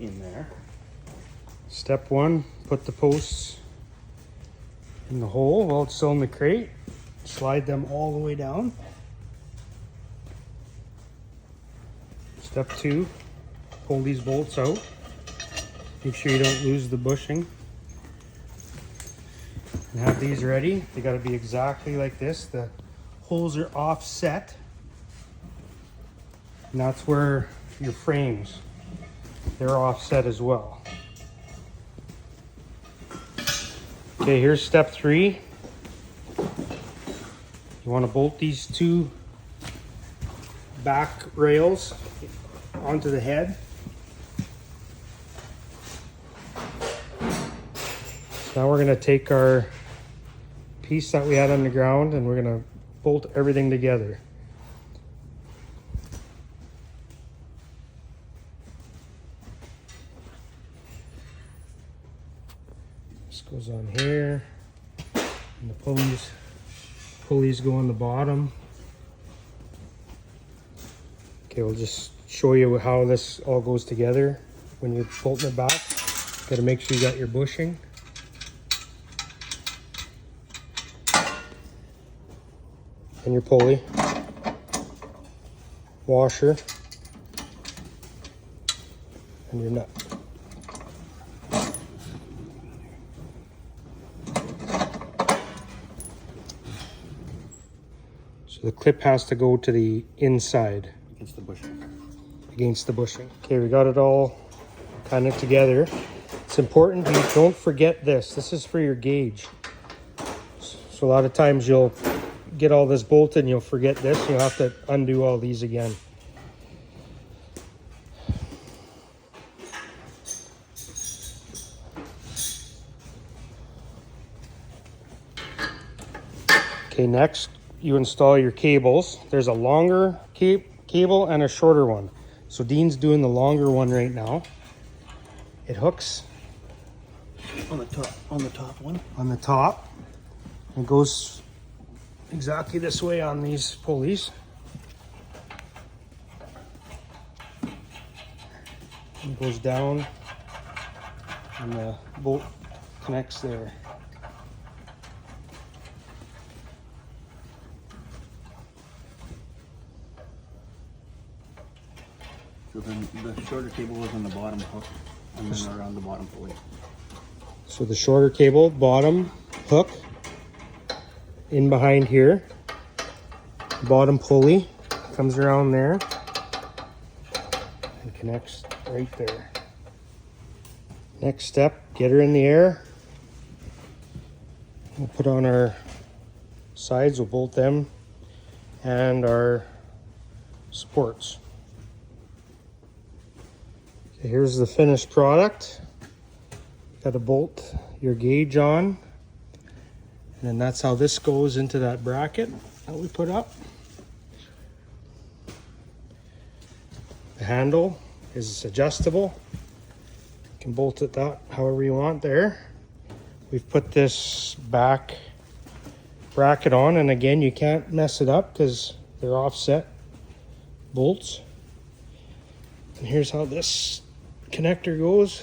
in there. Step one, put the posts in the hole while it's still in the crate. Slide them all the way down. Step two, pull these bolts out. Make sure you don't lose the bushing. And have these ready. They got to be exactly like this. The holes are offset. And that's where your frames, they're offset as well. Okay, here's step three. You want to bolt these two back rails onto the head. So now we're going to take our piece that we had on the ground and we're going to bolt everything together. This goes on here, and the pulleys go on the bottom. Okay, we'll just show you how this all goes together when you're bolting it back. Got to make sure you got your bushing. And your pulley, washer, and your nut. So the clip has to go to the inside. Against the bushing. Against the bushing. Okay, we got it all kind of together. It's important you don't forget this. This is for your gauge. So a lot of times you'll get all this bolted and you'll forget this. You'll have to undo all these again. Okay, next you install your cables. There's a longer cable and a shorter one. So Dean's doing the longer one right now. It hooks On the top one. on the top. It goes exactly this way on these pulleys. It goes down and the bolt connects there. So then the shorter cable is on the bottom hook and then around the bottom pulley. So the shorter cable, bottom hook, in behind here, bottom pulley comes around there and connects right there. Next step, get her in the air. We'll put on our sides, we'll bolt them, and our supports. Okay, here's the finished product. Got to bolt your gauge on. And then that's how this goes into that bracket that we put up. The handle is adjustable. You can bolt it that however you want there. We've put this back bracket on, and again, you can't mess it up because they're offset bolts. And here's how this connector goes.